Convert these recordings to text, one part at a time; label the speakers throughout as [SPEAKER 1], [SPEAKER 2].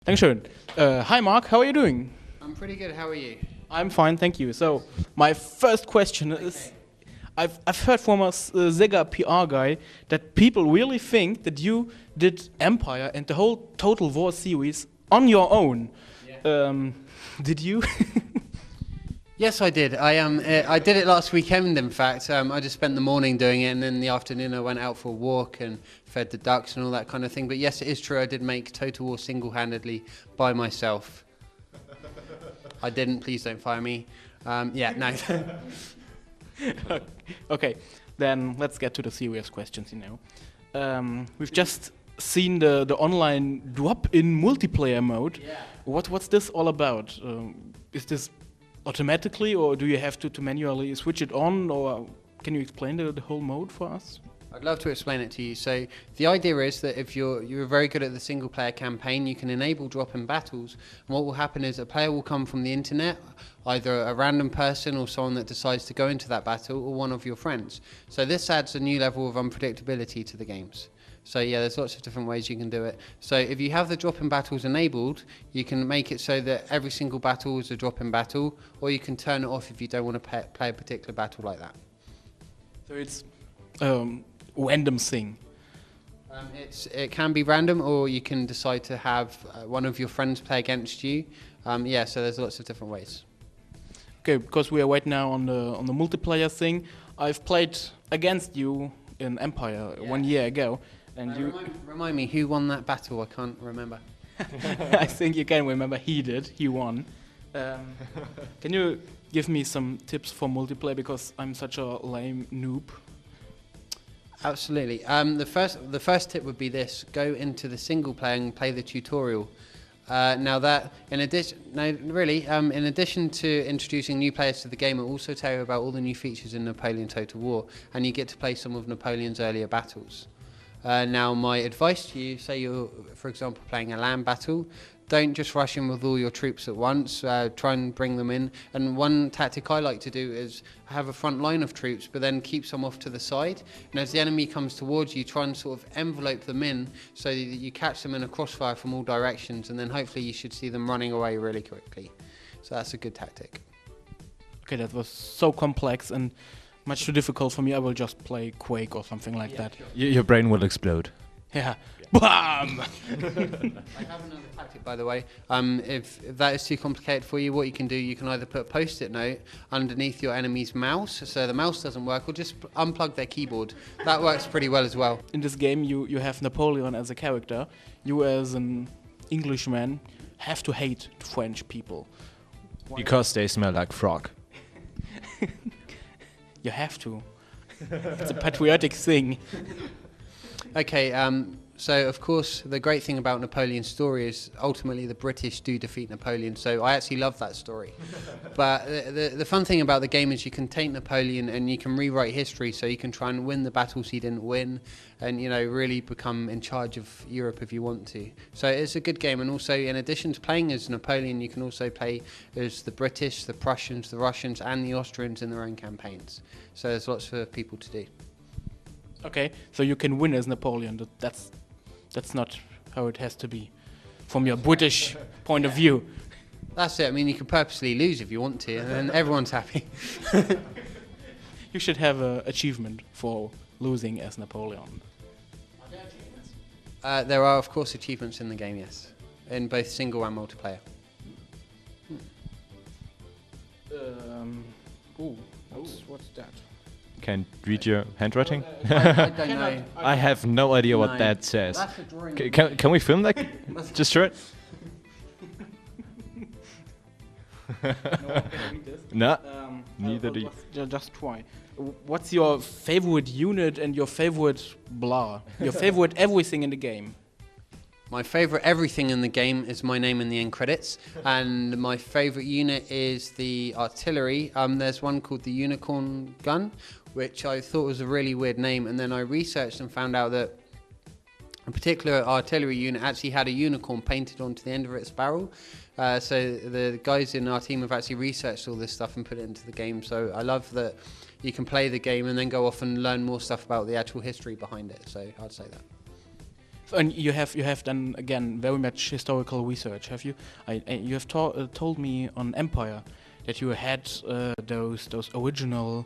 [SPEAKER 1] Dankeschön. Hi Mark, how are you doing?
[SPEAKER 2] I'm pretty good. How are you?
[SPEAKER 1] I'm fine, thank you. So, my first question is, I've heard from a Sega PR guy that people really think that you did Empire and the whole Total War series on your own.
[SPEAKER 2] Yeah.
[SPEAKER 1] Did you?
[SPEAKER 2] Yes, I did. I did it last weekend. In fact, I just spent the morning doing it, and then in the afternoon I went out for a walk and fed the ducks and all that kind of thing. But yes, it is true. I did make Total War single-handedly by myself. I didn't. Please don't fire me. Yeah, no.
[SPEAKER 1] Okay, then let's get to the serious questions. We've just seen the online drop-in multiplayer mode.
[SPEAKER 2] Yeah.
[SPEAKER 1] What's this all about? Is this automatically, or do you have to manually switch it on, or can you explain the whole mode for us?
[SPEAKER 2] I'd love to explain it to you. So the idea is that if you're very good at the single player campaign, you can enable drop-in battles, and what will happen is a player will come from the internet, either a random person or someone that decides to go into that battle, or one of your friends. So this adds a new level of unpredictability to the games. So yeah, there's lots of different ways you can do it. So if you have the drop-in battles enabled, you can make it so that every single battle is a drop-in battle, or you can turn it off if you don't want to play a particular battle like that.
[SPEAKER 1] So it's random thing.
[SPEAKER 2] It can be random, or you can decide to have one of your friends play against you. Yeah, so there's lots of different ways.
[SPEAKER 1] Okay, because we are right now on the multiplayer thing. I've played against you in Empire 1 year ago, and you
[SPEAKER 2] remind me who won that battle. I can't remember.
[SPEAKER 1] I think you can remember. He did. He won. Can you give me some tips for multiplayer, because I'm such a lame noob?
[SPEAKER 2] Absolutely. The first tip would be this: go into the single player and play the tutorial. Now that, in addition to introducing new players to the game, it will also tell you about all the new features in Napoleon Total War, and you get to play some of Napoleon's earlier battles. Now, my advice to you: say you're, for example, playing a land battle, don't just rush in with all your troops at once. Try and bring them in. And one tactic I like to do is have a front line of troops, but then keep some off to the side. And as the enemy comes towards you, try and sort of envelope them in so that you catch them in a crossfire from all directions, and then hopefully you should see them running away really quickly. So that's a good tactic.
[SPEAKER 1] Okay, that was so complex and much too difficult for me. I will just play Quake or something like that.
[SPEAKER 3] Sure. Your brain will explode.
[SPEAKER 1] Yeah. BAM!
[SPEAKER 2] I have another tactic, by the way. If that is too complicated for you, what you can do, you can either put a post-it note underneath your enemy's mouse, so the mouse doesn't work, or just unplug their keyboard. That works pretty well as well.
[SPEAKER 1] In this game, you have Napoleon as a character. You, as an Englishman, have to hate French people.
[SPEAKER 3] Because they smell like frog.
[SPEAKER 1] You have to. It's a patriotic thing.
[SPEAKER 2] Okay, so of course the great thing about Napoleon's story is ultimately the British do defeat Napoleon, so I actually love that story. But the fun thing about the game is you can take Napoleon and you can rewrite history, so you can try and win the battles he didn't win, and really become in charge of Europe if you want to. So it's a good game, and also in addition to playing as Napoleon, you can also play as the British, the Prussians, the Russians and the Austrians in their own campaigns. So there's lots for people to do.
[SPEAKER 1] Okay, so you can win as Napoleon. That's not how it has to be, from your British point of view.
[SPEAKER 2] That's it. I mean, you can purposely lose if you want to, and then everyone's happy.
[SPEAKER 1] You should have an achievement for losing as Napoleon.
[SPEAKER 2] There are, of course, achievements in the game, yes, in both single and multiplayer.
[SPEAKER 1] What's that?
[SPEAKER 3] Can't read your handwriting?
[SPEAKER 2] I don't know.
[SPEAKER 3] I have no idea what that says.
[SPEAKER 2] That's a drawing.
[SPEAKER 3] Can we film that? Just show it? No, neither do you.
[SPEAKER 1] Just try. What's your favorite unit and your favorite blah? Your favorite everything in the game?
[SPEAKER 2] My favourite everything in the game is my name in the end credits, and my favourite unit is the artillery. There's one called the Unicorn Gun, which I thought was a really weird name, and then I researched and found out that a particular artillery unit actually had a unicorn painted onto the end of its barrel. So the guys in our team have actually researched all this stuff and put it into the game. So I love that you can play the game and then go off and learn more stuff about the actual history behind it. So I'd say that.
[SPEAKER 1] And you have done again very much historical research, have you? You have told me on Empire that you had those original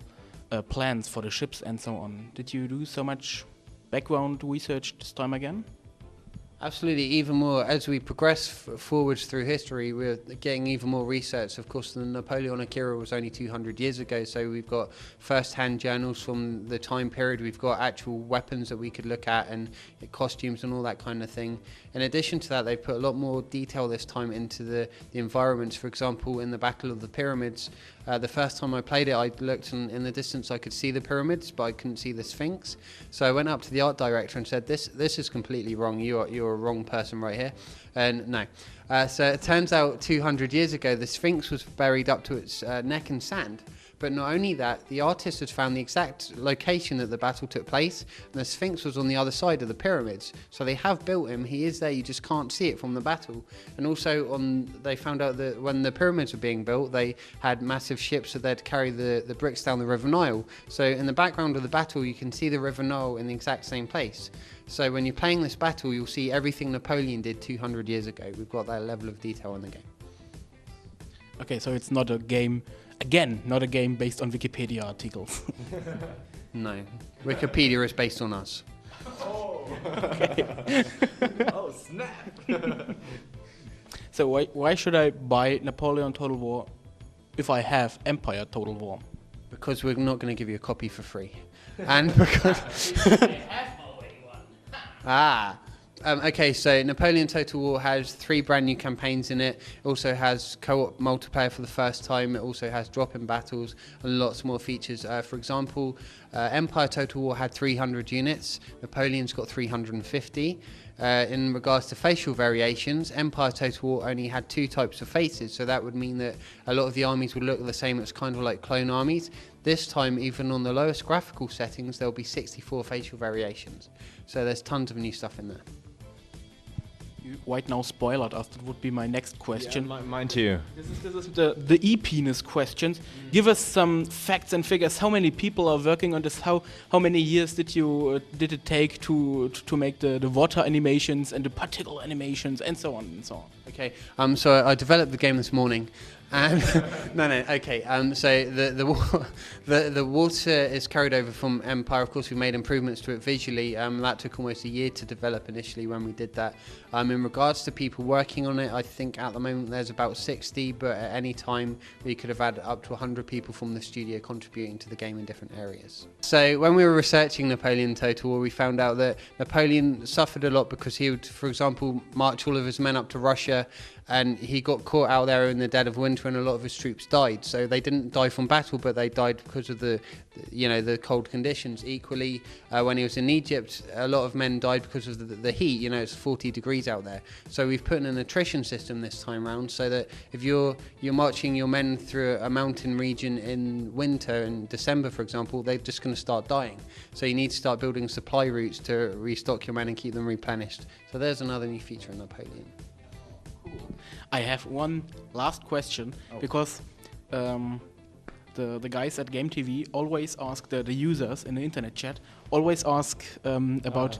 [SPEAKER 1] plans for the ships and so on. Did you do so much background research this time again?
[SPEAKER 2] Absolutely, even more. As we progress forwards through history, we're getting even more research. Of course, the Napoleonic era was only 200 years ago, so we've got first-hand journals from the time period. We've got actual weapons that we could look at and costumes and all that kind of thing. In addition to that, they've put a lot more detail this time into the environments. For example, in the Battle of the Pyramids, the first time I played it, I looked and in the distance I could see the pyramids, but I couldn't see the Sphinx. So I went up to the art director and said, "This is completely wrong. You're a wrong person right here." And no. So it turns out 200 years ago, the Sphinx was buried up to its neck in sand. But not only that, the artist had found the exact location that the battle took place, and the Sphinx was on the other side of the pyramids. So they have built him. He is there. You just can't see it from the battle. And also, they found out that when the pyramids were being built, they had massive ships that they'd carry the bricks down the River Nile. So in the background of the battle, you can see the River Nile in the exact same place. So when you're playing this battle, you'll see everything Napoleon did 200 years ago. We've got that level of detail in the game.
[SPEAKER 1] Okay, so it's not a game. Again, not a game based on Wikipedia articles.
[SPEAKER 2] No. Wikipedia is based on us.
[SPEAKER 1] Oh, okay. Oh, snap. So why should I buy Napoleon Total War if I have Empire Total War?
[SPEAKER 2] Because we're not going to give you a copy for free. And because... Okay, so Napoleon Total War has 3 brand new campaigns in it. It also has co-op multiplayer for the first time. It also has drop-in battles and lots more features. For example, Empire Total War had 300 units. Napoleon's got 350. In regards to facial variations, Empire Total War only had 2 types of faces, so that would mean that a lot of the armies would look the same. It's kind of like clone armies. This time, even on the lowest graphical settings, there'll be 64 facial variations. So there's tons of new stuff in there.
[SPEAKER 1] You right now spoiled us. That would be my next question.
[SPEAKER 3] Yeah, mine too.
[SPEAKER 1] This is the e-penis questions. Give us some facts and figures. How many people are working on this? How many years did it take to make the water animations and the particle animations and so on and so on?
[SPEAKER 2] Okay, so I developed the game this morning. Okay. So the water is carried over from Empire. Of course, we made improvements to it visually. That took almost a year to develop initially when we did that. In regards to people working on it, I think at the moment there's about 60, but at any time we could have had up to 100 people from the studio contributing to the game in different areas. So when we were researching Napoleon Total War, we found out that Napoleon suffered a lot because he would, for example, march all of his men up to Russia, and he got caught out there in the dead of winter and a lot of his troops died. So they didn't die from battle, but they died because of the cold conditions. Equally, when he was in Egypt, a lot of men died because of the heat. It's 40 degrees out there. So we've put in an attrition system this time around, so that if you're marching your men through a mountain region in winter, in December, for example, they're just going to start dying. So you need to start building supply routes to restock your men and keep them replenished. So there's another new feature in Napoleon.
[SPEAKER 1] I have one last question, because the guys at Game TV always ask the users in the internet chat about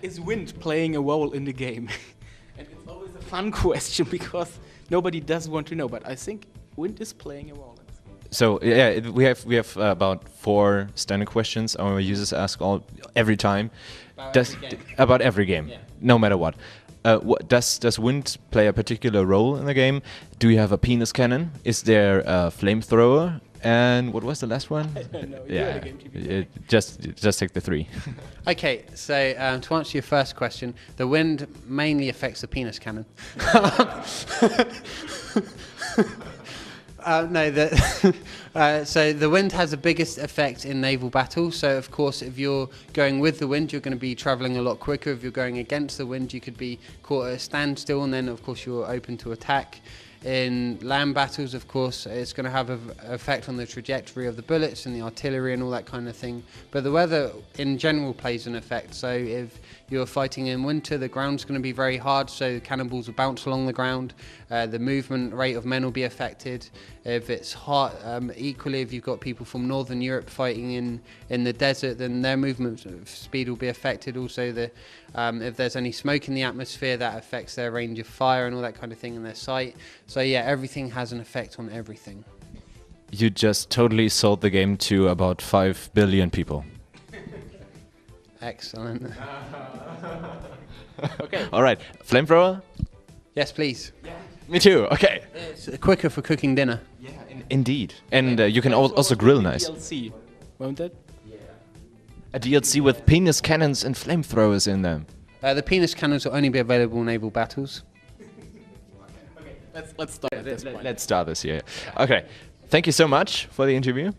[SPEAKER 1] is wind playing a role in the game? And it's always a fun question because nobody does want to know, but I think wind is playing a role.
[SPEAKER 3] So yeah, we have about 4 standard questions our users ask every time about every game,
[SPEAKER 2] yeah.
[SPEAKER 3] No matter what. Does wind play a particular role in the game? Do you have a penis cannon? Is there a flamethrower? And what was the last one?
[SPEAKER 1] I don't know.
[SPEAKER 3] Yeah, just take the 3.
[SPEAKER 2] Okay, so to answer your first question, the wind mainly affects the penis cannon. So the wind has the biggest effect in naval battles. So of course, if you're going with the wind, you're going to be traveling a lot quicker. If you're going against the wind, you could be caught at a standstill, and then of course you're open to attack. In land battles, of course, it's going to have an effect on the trajectory of the bullets and the artillery and all that kind of thing. But the weather in general plays an effect. So if you're fighting in winter, the ground's going to be very hard, so cannonballs will bounce along the ground. The movement rate of men will be affected. If it's hot, equally, if you've got people from Northern Europe fighting in the desert, then their movement speed will be affected. Also, if there's any smoke in the atmosphere, that affects their range of fire and all that kind of thing in their sight. So yeah, everything has an effect on everything.
[SPEAKER 3] You just totally sold the game to about 5 billion people.
[SPEAKER 2] Excellent.
[SPEAKER 1] Okay.
[SPEAKER 3] All right, flamethrower?
[SPEAKER 2] Yes, please.
[SPEAKER 3] Me too. Okay.
[SPEAKER 2] It's quicker for cooking dinner.
[SPEAKER 3] Yeah, indeed. And you can also grill nice.
[SPEAKER 1] DLC, won't it?
[SPEAKER 3] A DLC with penis cannons and flamethrowers in them.
[SPEAKER 2] The penis cannons will only be available in naval battles.
[SPEAKER 1] Let's start at this point.
[SPEAKER 3] Let's start this here. Okay. Thank you so much for the interview.